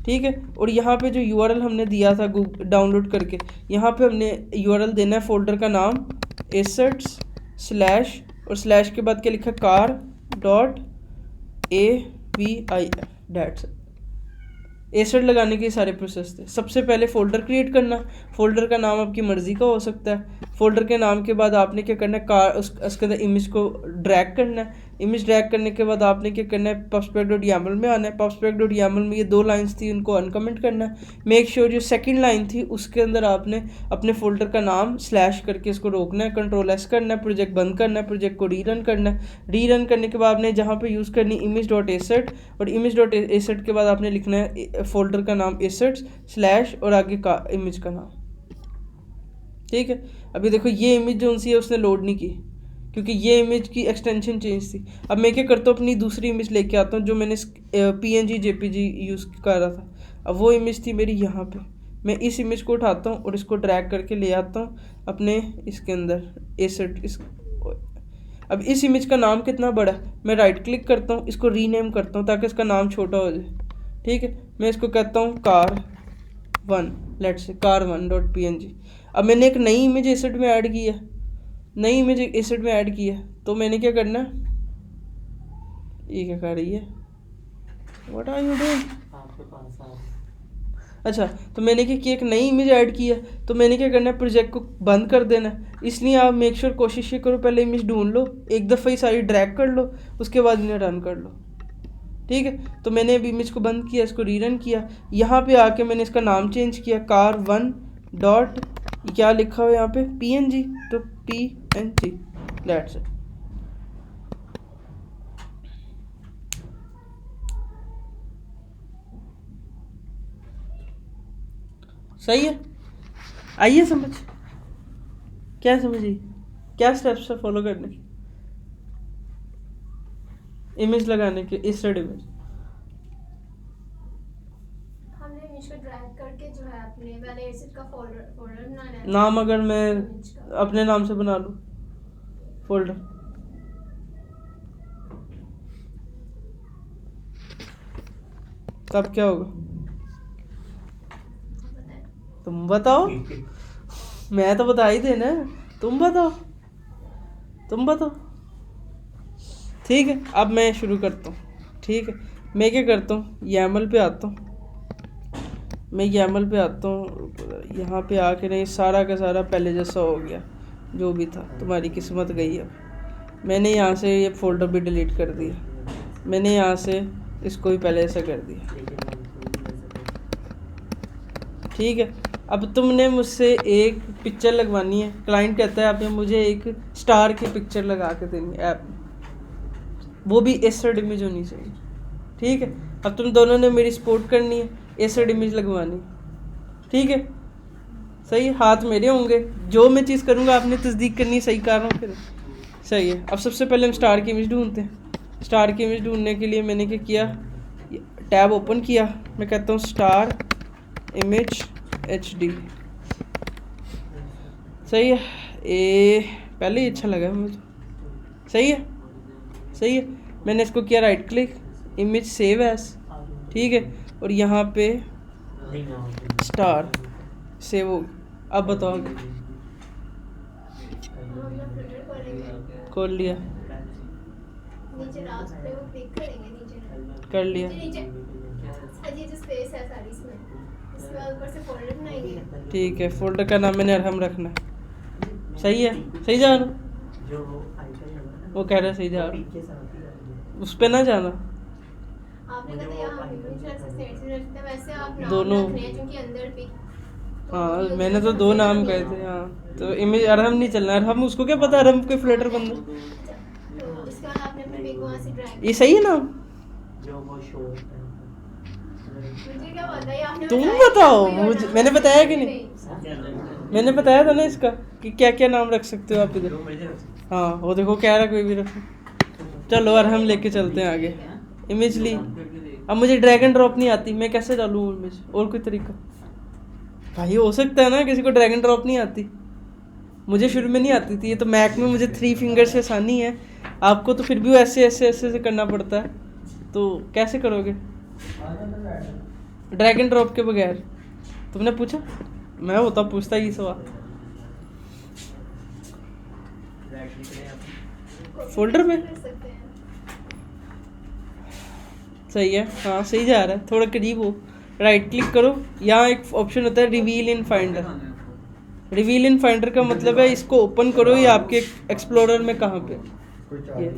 ठीक है, और यहाँ पे जो URL हमने दिया था डाउनलोड करके, यहाँ पे हमने URL देना है फोल्डर का नाम एसेट्स स्लैश और स्लैश के बाद क्या लिखा car.avif। डेट्स एसेट लगाने के सारे प्रोसेस थे। सबसे पहले फ़ोल्डर क्रिएट करना, फ़ोल्डर का नाम आपकी मर्ज़ी का हो सकता है। फ़ोल्डर के नाम के बाद आपने क्या करना है, उसके अंदर इमेज को ड्रैग करना है। इमेज ड्रैग करने के बाद आपने क्या करना है, pubspec.yaml में आना है। pubspec.yaml में ये 2 लाइन्स थी उनको अनकमेंट करना है। मेक श्योर जो सेकंड लाइन थी उसके अंदर आपने अपने फ़ोल्डर का नाम स्लैश करके इसको रोकना है। Ctrl+S करना है, प्रोजेक्ट बंद करना है, प्रोजेक्ट को रीरन करना है। रीरन करने के बाद आपने जहाँ पर यूज़ करनी image.asset और image.asset के बाद आपने लिखना है फोल्डर का नाम एसेट्स स्लैश और आगे का इमेज का नाम। ठीक है, अभी देखो ये इमेज जो सी है उसने लोड नहीं की क्योंकि ये इमेज की एक्सटेंशन चेंज थी। अब मैं क्या करता हूँ, अपनी दूसरी इमेज लेके आता हूँ जो मैंने PNG JPG यूज़ कर रहा था। अब वो इमेज थी मेरी यहाँ पे, मैं इस इमेज को उठाता हूँ और इसको ड्रैग करके ले आता हूँ अपने इसके अंदर एसेट अब इस इमेज का नाम कितना बड़ा है, मैं राइट क्लिक करता हूँ, इसको रीनेम करता हूँ ताकि इसका नाम छोटा हो जाए। ठीक है, मैं इसको कहता हूँ car1, लेट्स से car1.png। अब मैंने एक नई इमेज एसेट में ऐड की है, नई इमेज एसेट में ऐड की है, तो मैंने क्या करना है, ये क्या कर रही है, व्हाट आर यू डूइंग। अच्छा, तो मैंने क्या किया, एक नई इमेज ऐड की है, तो मैंने क्या करना है, प्रोजेक्ट को बंद कर देना है। इसलिए आप मेक श्योर कोशिश ये करो, पहले इमेज ढूंढ लो, एक दफ़ा ही सारी ड्रैग कर लो, उसके बाद इन्हें रन कर लो। ठीक है, तो मैंने अभी इमेज को बंद किया, इसको रीरन किया। यहाँ पे आके मैंने इसका नाम चेंज किया, car1 डॉट क्या लिखा हुआ यहाँ पे PNG, तो PNG दैट्स इट। सही है, आइए समझ, क्या समझिए, क्या स्टेप्स है फॉलो करने के इमेज लगाने के, एसेट इमेज। आपने पहले एसिड का फोल्डर बनाना है। नाम अगर मैं image का। अपने नाम से बना लूँ फोल्डर, तब क्या होगा? पता है। तुम बताओ, मैं तो बता ही देना, तुम बताओ, तुम बताओ। ठीक है, अब मैं शुरू करता हूँ। ठीक है, मैं क्या करता हूँ, YAML पे आता हूँ, मैं YAML पे आता हूँ। यहाँ पे आके नहीं, सारा का सारा पहले जैसा हो गया, जो भी था तुम्हारी किस्मत गई। अब मैंने यहाँ से ये फोल्डर भी डिलीट कर दिया, मैंने यहाँ से इसको भी पहले ऐसा कर दिया। ठीक है, अब तुमने मुझसे एक पिक्चर लगवानी है, क्लाइंट कहता है आपने मुझे एक स्टार की पिक्चर लगा के देनी है ऐप, वो भी एसड इमेज होनी चाहिए। ठीक है, अब तुम दोनों ने मेरी सपोर्ट करनी है, एसड इमेज लगवानी है। ठीक है, सही है, हाथ मेरे होंगे, जो मैं चीज़ करूँगा आपने तस्दीक करनी है, सही कर रहा हूँ फिर। सही है, अब सबसे पहले हम स्टार की इमेज ढूंढते हैं। स्टार की इमेज ढूंढने के लिए मैंने क्या किया, टैब ओपन किया, मैं कहता हूँ स्टार इमेज HD। सही है, पहले ही अच्छा लगा मुझे। सही है, सही है, मैंने इसको किया right click, image save as. ठीक है, और यहाँ पे स्टार सेव हो। अब बताओ, हम अपना फिल्टर खोलेंगे, खोल लिया, नीचे लास्ट पे वो क्लिक करेंगे, नीचे कर लिया। नीचे ये जो स्पेस है सारी इसमें, इसके बाद ऊपर से फोल्डर बनाएंगे। ठीक है, फोल्डर का नाम मैंने अरहम रखना है। सही है, सही जा रहा हूँ? वो कह रहा है सही जा रहा हूँ, उस पर ना जाना। आपने कहा था यहाँ इमेज रख सकते हैं, ऐसे रखते हैं, वैसे आप नाम दोनों। रखने हैं क्योंकि अंदर भी हाँ, मैंने तो दो नाम कहे थे। हाँ, तो इमेज अरहम नहीं चलना, अरहम उसको क्या पता, अरहम कोई फ्लटर बंदा। तो इसके बाद आपने अपने पिक वहाँ से ड्रैग, ये सही है नाम? मुझे क्या पता है, आपने तुम बताया बताओ कि कोई और मुझे, नाम मैंने है, बताया कि नहीं? मैंने बताया था ना इसका कि क्या क्या नाम रख सकते हो आप इधर। हाँ, वो देखो कह रहा कोई भी रखो। चलो अरहम लेके चलते हैं आगे। इमेज ली, अब मुझे ड्रैग एंड ड्रॉप नहीं आती, मैं कैसे डालूँ इमेज? और कोई तरीका भाई हो सकता है ना, किसी को ड्रैग एंड ड्रॉप नहीं आती, मुझे शुरू में नहीं आती थी। ये तो मैक में मुझे 3 फिंगर से आसानी है, आपको तो फिर भी ऐसे ऐसे ऐसे से करना पड़ता है, तो कैसे करोगे ड्रैग एंड ड्रॉप के बगैर? तुमने पूछा, मैं होता पूछता ही सवाल। फोल्डर पे कर सकते हैं। सही है, हाँ सही जा रहा है, थोड़ा करीब हो। राइट क्लिक करो, यहाँ एक ऑप्शन होता है रिवील इन फाइंडर। रिवील इन फाइंडर का मतलब है इसको ओपन करो, ये आपके एक्सप्लोरर में कहाँ पे ये।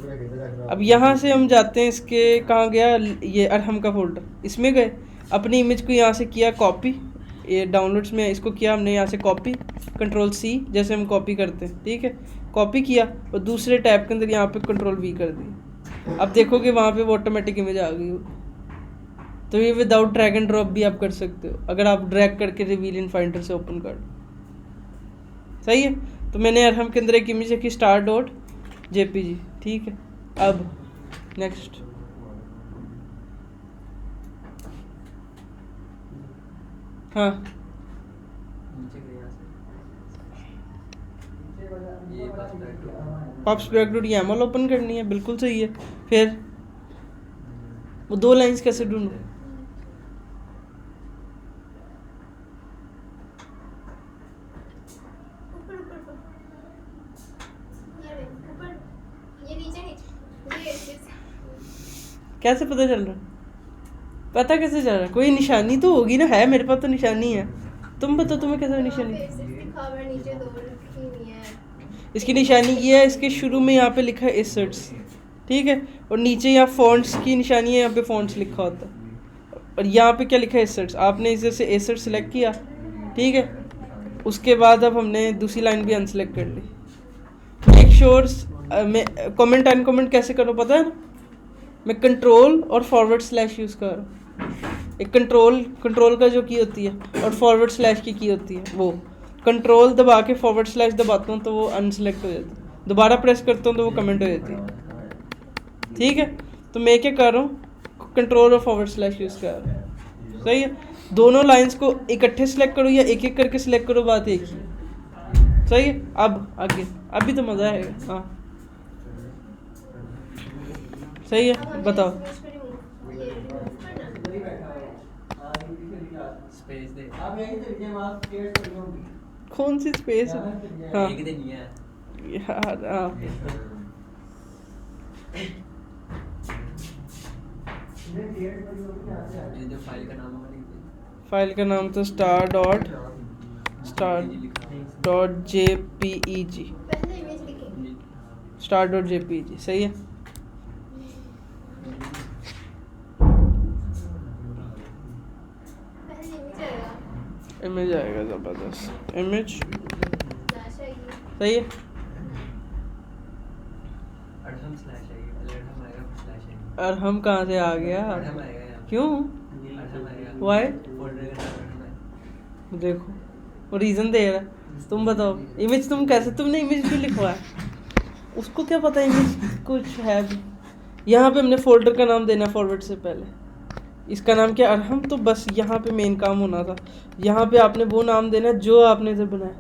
अब यहाँ से हम जाते हैं, इसके कहाँ गया ये अरहम का फोल्डर, इसमें गए, अपनी इमेज को यहाँ से किया कॉपी, ये डाउनलोड्स में इसको किया हमने यहाँ से कॉपी, Ctrl+C जैसे हम कॉपी करते हैं। ठीक है, कॉपी किया और दूसरे टैब के अंदर यहाँ पे Ctrl+V कर दिया। अब देखोगे वहाँ पे वो ऑटोमेटिक इमेज आ गई होगी। तो ये विदाउट ड्रैग एंड ड्रॉप भी आप कर सकते हो, अगर आप ड्रैग करके रिवील इन फाइंडर से ओपन कर लो। सही है, तो मैंने अरहम के अंदर एक इमेज रखी star.jpg। ठीक है, अब नेक्स्ट, हाँ pubspec.yaml ओपन करनी है, बिल्कुल सही है। फिर वो 2 लाइंस कैसे ढूंढूं? ऊपर ऊपर ऊपर, ये ऊपर, ये नीचे नीचे, ये कैसे पता चल रहा? पता कैसे चल रहा? कोई निशानी तो होगी ना, है मेरे पास तो निशानी है। तुम बताओ तुम्हें कैसे निशानी? लिखा हुआ है नीचे, 2 लिखी हुई है। इसकी निशानी ये है, इसके शुरू में यहाँ पे लिखा है एसेट्स। ठीक है, और नीचे यहाँ फॉन्ट्स की निशानी है, यहाँ पे फॉन्ट्स लिखा होता है, और यहाँ पे क्या लिखा है एसेट्स। आपने इधर से एसेट सेलेक्ट किया। ठीक है, उसके बाद अब हमने दूसरी लाइन भी अनसेलेक्ट कर ली। मेक श्योर, मैं कमेंट अनकमेंट कैसे करो पता है ना, मैं कंट्रोल और // यूज़ कर रहा हूँ। एक कंट्रोल का जो की होती है और // की होती है, वो कंट्रोल दबा के // दबाता हूँ तो वो अनसेलेक्ट हो जाती है, दोबारा प्रेस करता हूँ तो वो कमेंट हो जाती है। ठीक है, तो मैं क्या कर रहा हूँ, कंट्रोल और // यूज़ कर रहा हूँ। सही है, दोनों लाइंस को इकट्ठे सिलेक्ट करो या एक एक करके सिलेक्ट करो, बात एक ही। सही है। अब आगे अभी तो मज़ा आएगा। हाँ सही अब है, हमें बताओ। इस इमेज को remove करना। स्पेस दे। कौन सी स्पेस? हाँ एक दिन ही है। यार हाँ ये जो फाइल का नाम है लिख दे। फाइल का नाम तो स्टार डॉट JPEG, पहले इमेज लिखेंगे। Star dot JPEG। सही है। पहले इमेज आएगा, इमेज आएगा, ज़बरदस्त इमेज। फ्लैश आएगी। सही है। अड़हम स्लैश आएगी, पहले अड़हम आएगा फिर स्लैश आएगी। और हम कहाँ से आ गया? अड़हम आएगा यहाँ। क्यों? अड़हम आएगा। Why? फोल्डर का नाम अड़हम है। देखो वो रीज़न दे रहा है। तुम बताओ इमेज तुम कैसे, तुमने इमेज क्यों लिखवाया? उसको क्या पता इमेज कुछ है भी। यहाँ पे हमने फोल्डर का नाम देना फॉरवर्ड से पहले। इसका नाम क्या? अरहम। तो बस यहाँ पे मेन काम होना था। यहाँ पे आपने वो नाम देना जो आपने इधर बनाया।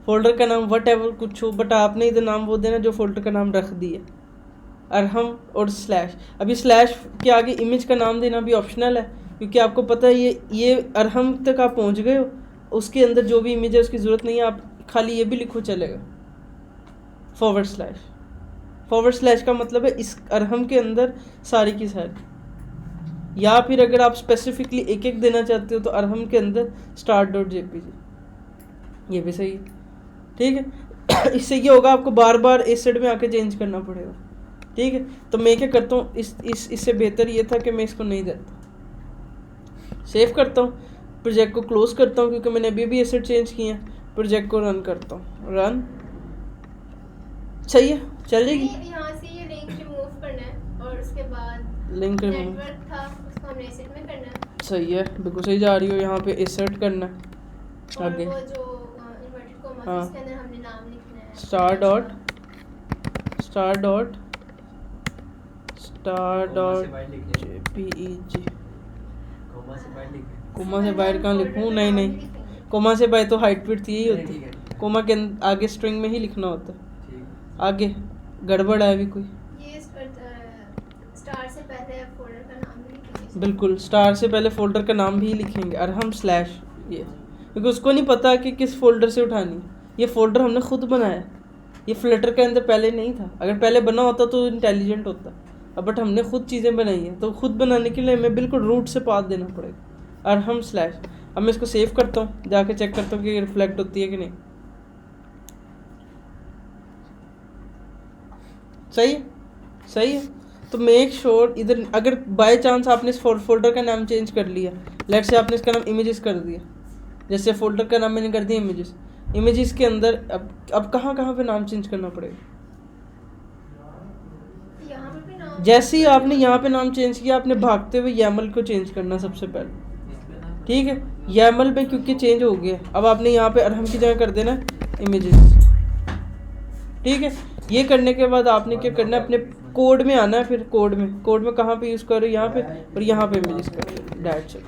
फोल्डर का नाम वट एवर कुछ हो, बट आपने इधर नाम वो देना जो फोल्डर का नाम रख दिया, अरहम और स्लैश। अभी स्लैश के आगे इमेज का नाम देना भी ऑप्शनल है, क्योंकि आपको पता है ये अरहम तक आप पहुँच गए हो, उसके अंदर जो भी इमेज है उसकी ज़रूरत नहीं है, आप खाली ये भी लिखो चलेगा, फॉरवर्ड स्लैश। फॉरवर्ड स्लैश का मतलब है इस अरहम के अंदर सारी की सारी। या फिर अगर आप स्पेसिफिकली एक एक देना चाहते हो तो अरहम के अंदर स्टार्ट डॉट JPG, ये भी सही है। ठीक है। इससे ये होगा आपको बार बार इस साइड में आके चेंज करना पड़ेगा। ठीक है। तो मैं क्या करता हूँ, इससे बेहतर ये था कि मैं इसको नहीं देता। सेव करता हूँ, प्रोजेक्ट को क्लोज करता हूँ, क्योंकि मैंने अभी एसेट चेंज किए हैं। प्रोजेक्ट को रन करता हूँ, रन। सही है, चल जाएगी। यहाँ से ये लिंक रिमूव करना है और उसके बाद लिंक रिमूव, नेटवर्क था उसको हमने एसेट में करना है। सही है, बिल्कुल सही जा रही हो। यहाँ पे एसेट करना है और आगे। वो जो इन्वर्टेड कॉमा हाँ। उसके अंदर हमने नाम लिखना है स्टार डॉट JPEG। कोमा से बाहर लिख दे। कोमा से बाहर कहाँ लिखूँ? नहीं, कोमा से बाहर तो हाइट विड्थ यही होती ठीक है। है। कोमा के आगे स्ट्रिंग में ही लिखना होता है। ठीक है। आगे गड़बड़ है अभी कोई? ये स्टार से पहले फोल्डर का नाम भी लिखेंगे। बिल्कुल, स्टार से पहले फोल्डर का नाम भी लिखेंगे, अरहम स्लैश ये, क्योंकि उसको नहीं पता कि किस फोल्डर से उठानी है। ये फोल्डर हमने खुद बनाया, ये फ्लटर के अंदर पहले नहीं था। अगर पहले बना होता तो इंटेलिजेंट होता, अब बट हमने खुद चीज़ें बनाई हैं, तो खुद बनाने के लिए हमें बिल्कुल रूट से पाथ देना पड़ेगा, अरहम स्लैश। अब मैं इसको सेव करता हूँ, जाके चेक करता हूँ कि रिफ्लेक्ट होती है कि नहीं। सही है, सही है। तो मेक श्योर इधर, अगर बाय चांस आपने इस फोल्डर का नाम चेंज कर लिया, लेट से आपने इसका नाम इमेजेस कर दिया, जैसे फोल्डर का नाम मैंने कर दिया इमेजेस, इमेजेस के अंदर अब कहाँ कहाँ पे नाम चेंज करना पड़ेगा? यहाँ पे भी नाम, जैसे ही आपने यहाँ पे नाम चेंज किया, आपने भागते हुए YAML को चेंज करना सबसे पहले। ठीक है, YAML में क्योंकि चेंज हो गया, अब आपने यहाँ पे अरहम की जगह कर देना इमेजेस। ठीक है, ये करने के बाद आपने क्या करना है, अपने कोड में आना है। फिर कोड में कहाँ पे यूज़ करो, यहाँ पे, और यहाँ पे इमेजेस करो डैट से।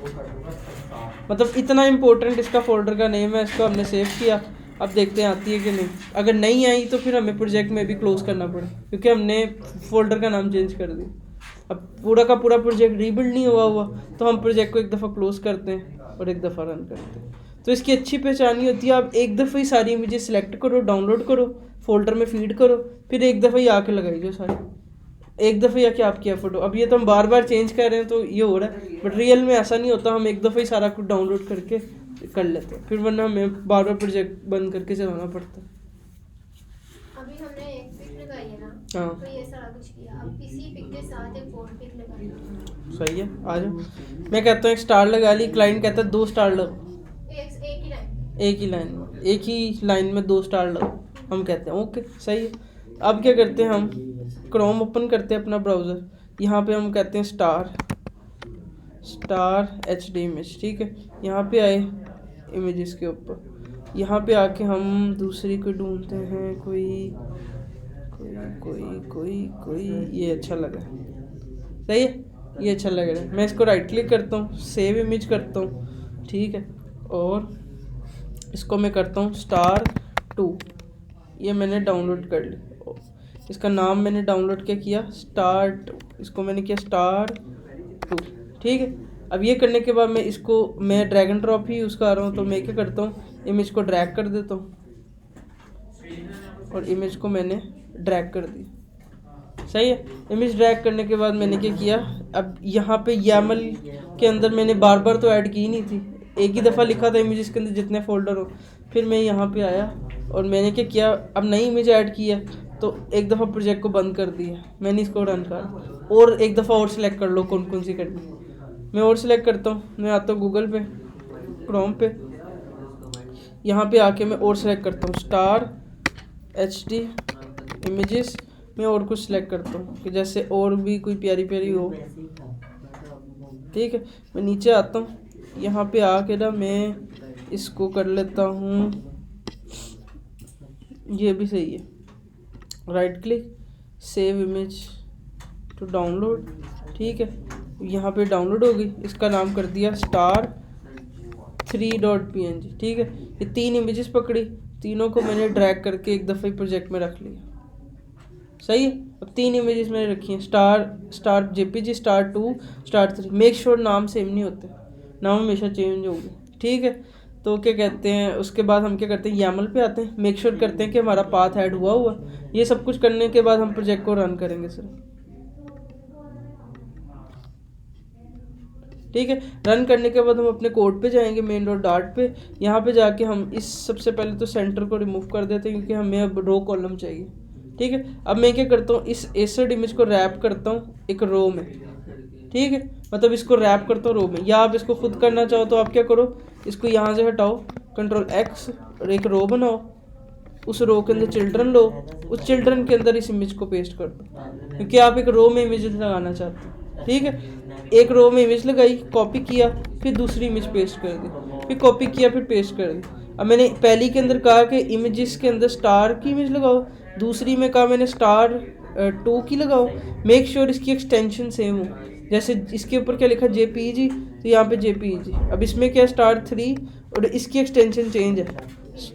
मतलब इतना इंपॉर्टेंट इसका फोल्डर का नेम है, इसको हमने सेव किया। अब देखते हैं आती है कि नहीं। अगर नहीं आई तो फिर हमें प्रोजेक्ट में भी क्लोज करना पड़े, क्योंकि हमने फोल्डर का नाम चेंज कर दिया। अब पूरा का पूरा प्रोजेक्ट रीबिल्ड नहीं हुआ तो हम प्रोजेक्ट को एक दफ़ा क्लोज करते हैं और एक दफ़ा रन करते हैं। तो इसकी अच्छी पहचानी होती है, आप एक दफ़ा ही सारी इमेजेस सेलेक्ट करो, डाउनलोड करो, फोल्डर में फीड करो, फिर एक दफ़ा ही आके लगाई जो सारी, एक दफ़ा या कि आपकी एफर्ट हो। अब ये तो हम बार बार चेंज कर रहे हैं तो ये हो रहा है, बट रियल में ऐसा नहीं होता। हम एक दफ़ा ही सारा कुछ डाउनलोड करके कर लेते हैं, फिर वरना हमें बार बार प्रोजेक्ट बंद करके चलाना पड़ता है। अभी हमने एक पिक लगाई है ना, हाँ। तो ये सारा कुछ किया। अब इसी पिक के साथ एक और पिक लगाई, सही है, आ जाओ। मैं कहता हूँ एक स्टार लगा ली, क्लाइंट कहता है 2 स्टार लगाओ, एक ही लाइन, एक ही लाइन में 2 स्टार लगाओ। हम कहते हैं ओके, सही है। अब क्या करते हैं, हम क्रोम ओपन करते हैं अपना ब्राउज़र, यहाँ पे हम कहते हैं स्टार HD इमेज। ठीक है, यहाँ पे आए इमेजेस के ऊपर, यहाँ पे आके हम दूसरी को ढूंढते हैं, कोई ये अच्छा लगा, सही है, ये अच्छा लग रहा है। मैं इसको राइट क्लिक करता हूँ, सेव इमेज करता हूँ। ठीक है। और इसको मैं करता हूँ star2, ये मैंने डाउनलोड कर ली। इसका नाम मैंने डाउनलोड क्या किया, स्टार2, इसको मैंने किया star2, ठीक है। अब ये करने के बाद मैं drag and drop he use कर रहा हूँ, तो मैं क्या करता हूँ, इमेज को ड्रैग कर देता हूँ और इमेज को मैंने ड्रैग कर दी। सही है। इमेज ड्रैग करने के बाद मैंने क्या किया, अब यहाँ पे YAML के अंदर मैंने बार बार तो ऐड की नहीं थी, एक ही दफ़ा लिखा था इमेजेस के अंदर जितने फोल्डर हो। फिर मैं यहाँ पे आया और मैंने क्या किया, अब नई इमेज ऐड की है तो एक दफ़ा प्रोजेक्ट को बंद कर दिया मैंने, इसको रन कर और एक दफ़ा और सिलेक्ट कर लो कौन कौन सी करनी। मैं और सिलेक्ट करता हूँ, मैं आता हूँ गूगल पे, क्रोम पे, यहाँ पे आके मैं और सिलेक्ट करता हूँ स्टार HD इमेजेस। मैं और कुछ सिलेक्ट करता हूँ कि जैसे और भी कोई प्यारी प्यारी हो, ठीक है। मैं नीचे आता हूँ, यहाँ पे आके ना मैं इसको कर लेता हूँ, ये भी सही है, right click save image to download, ठीक है। यहाँ पे डाउनलोड हो गई, इसका नाम कर दिया star3.png, ठीक है। ये 3 इमेजेस पकड़ी, तीनों को मैंने ड्रैग करके एक दफ़ा ही प्रोजेक्ट में रख लिया। सही है। अब 3 इमेजेस मैंने रखी हैं, star JPG, star2, star3। Make sure नाम सेम नहीं होते, नाम हमेशा चेंज होंगे, ठीक है। तो क्या कहते हैं, उसके बाद हम क्या करते हैं, YAML पे आते हैं, मेक श्योर करते हैं कि हमारा पाथ ऐड हुआ। ये सब कुछ करने के बाद हम प्रोजेक्ट को रन करेंगे सर, ठीक है। रन करने के बाद हम अपने कोड पे जाएंगे, main.dart पे। यहाँ पे जाके हम इस सबसे पहले तो सेंटर को रिमूव कर देते हैं क्योंकि हमें अब रो कॉलम चाहिए, ठीक है। अब मैं क्या करता हूँ, इस एसेड इमेज को रैप करता हूँ एक रो में, ठीक है। मतलब इसको रैप करता हूँ रो में, या आप इसको खुद करना चाहो तो आप क्या करो, इसको यहाँ से हटाओ, Ctrl+X और एक रो बनाओ, उस रो के अंदर चिल्ड्रन लो, उस चिल्ड्रन के अंदर इस इमेज को पेस्ट कर दो क्योंकि आप एक रो में इमेज लगाना चाहते हो, ठीक है। एक रो में इमेज लगाई, कॉपी किया, फिर दूसरी इमेज पेस्ट कर दी, फिर कॉपी किया, फिर पेस्ट कर दी। अब मैंने पहली के अंदर कहा कि इमेजेस के अंदर स्टार की इमेज लगाओ, दूसरी में कहा मैंने star2 की लगाओ। मेक श्योर इसकी एक्सटेंशन सेम हो, जैसे इसके ऊपर क्या लिखा JPG, तो यहाँ पे JPG। अब इसमें क्या star3 और इसकी एक्सटेंशन चेंज है,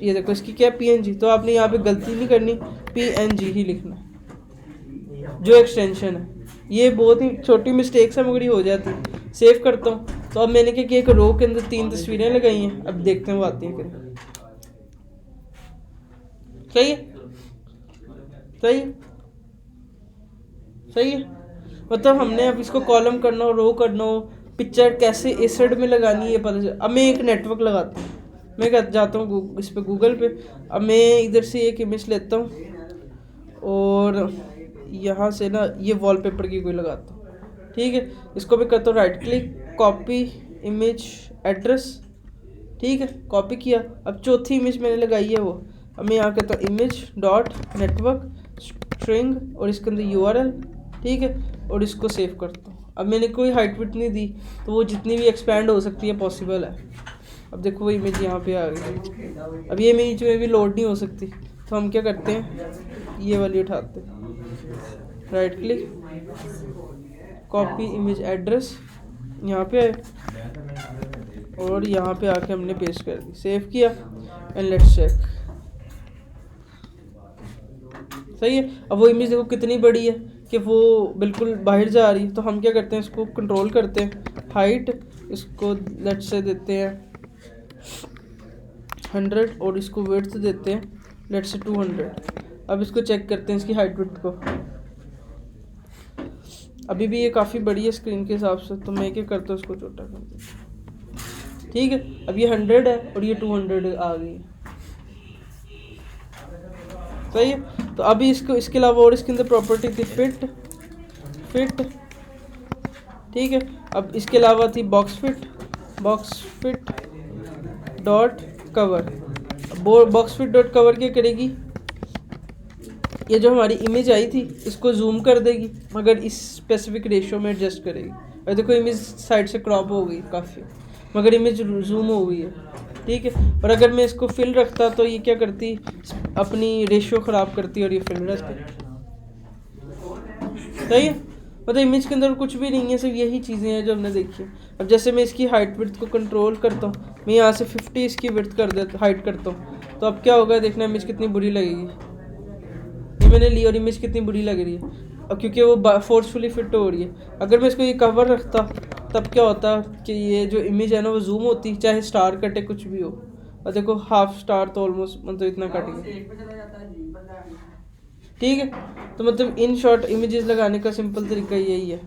ये देखो इसकी क्या PNG, तो आपने यहाँ पे गलती नहीं करनी, PNG ही लिखना जो एक्सटेंशन है। ये बहुत ही छोटी मिस्टेक्स है मगर ये हो जाती है। सेव करता हूँ, तो अब मैंने क्या किया, एक रो के अंदर 3 तस्वीरें लगाई हैं, अब देखते हैं वो आती हैं करें। सही है, सही है, सही है। मतलब हमने अब इसको कॉलम करना हो, रो करना हो, पिक्चर कैसे एसेड में लगानी है पता चल। अब मैं एक नेटवर्क लगाता हूँ, मैं जाता हूँ इस पे गूगल पे। अब मैं इधर से एक इमेज लेता हूँ और यहाँ से ना ये वॉलपेपर की कोई लगाता हूँ, ठीक है। इसको भी करता हूँ right click, copy image address, ठीक है, कॉपी किया। अब चौथी इमेज मैंने लगाई है वो, अब मैं यहाँ कहता हूँ image.network स्ट्रिंग और इसके अंदर URL, ठीक है, और इसको सेव करता हूँ। अब मैंने कोई हाइट विड्थ नहीं दी तो वो जितनी भी एक्सपैंड हो सकती है पॉसिबल है। अब देखो वो इमेज यहाँ पे आ गई। अब ये इमेज में भी लोड नहीं हो सकती, तो हम क्या करते हैं, ये वाली उठाते हैं, right click, copy image address, यहाँ पे आए और यहाँ पे आके हमने पेस्ट कर दी, सेव किया एंड लेट्स चेक। सही है। अब वो इमेज देखो कितनी बड़ी है कि वो बिल्कुल बाहर जा रही है, तो हम क्या करते हैं, इसको कंट्रोल करते हैं, हाइट इसको लेट्स से देते हैं 100 और इसको विड्थ देते हैं लेट्स से 200। अब इसको चेक करते हैं इसकी हाइट विड्थ को। अभी भी ये काफ़ी बड़ी है स्क्रीन के हिसाब से, तो मैं क्या करता हूँ इसको छोटा कर देता हूँ, ठीक है। अब ये 100 है और ये 200 आ गई है, सही है। तो अभी इसको इसके अलावा और इसके अंदर प्रॉपर्टी थी फिट, ठीक है। अब इसके अलावा थी box fit dot cover. Box fit dot cover क्या करेगी, ये जो हमारी इमेज आई थी इसको जूम कर देगी मगर इस स्पेसिफिक रेशियो में एडजस्ट करेगी। और देखो इमेज साइड से क्रॉप हो गई काफ़ी, मगर इमेज जूम हो गई है, ठीक है। और अगर मैं इसको फिल रखता तो ये क्या करती, अपनी रेशियो ख़राब करती और ये फिल रहती, सही है। मतलब इमेज के अंदर कुछ भी नहीं है, सिर्फ यही चीज़ें हैं जो हमने देखी है। अब जैसे मैं इसकी हाइट विड्थ को कंट्रोल करता हूँ, मैं यहाँ से 50 इसकी विड्थ कर देता, हाइट करता हूँ, तो अब क्या होगा देखना, इमेज कितनी बुरी लगेगी। ये मैंने ली और इमेज कितनी बुरी लग रही है, अब क्योंकि वो फोर्सफुली फिट हो रही है। अगर मैं इसको ये कवर रखता तब क्या होता कि ये जो इमेज है ना वो जूम होती, चाहे स्टार कटे कुछ भी हो। और देखो हाफ स्टार तो ऑलमोस्ट मतलब इतना कट गया। ठीक है, तो मतलब इन शॉर्ट इमेजेस लगाने का सिंपल तरीका यही है।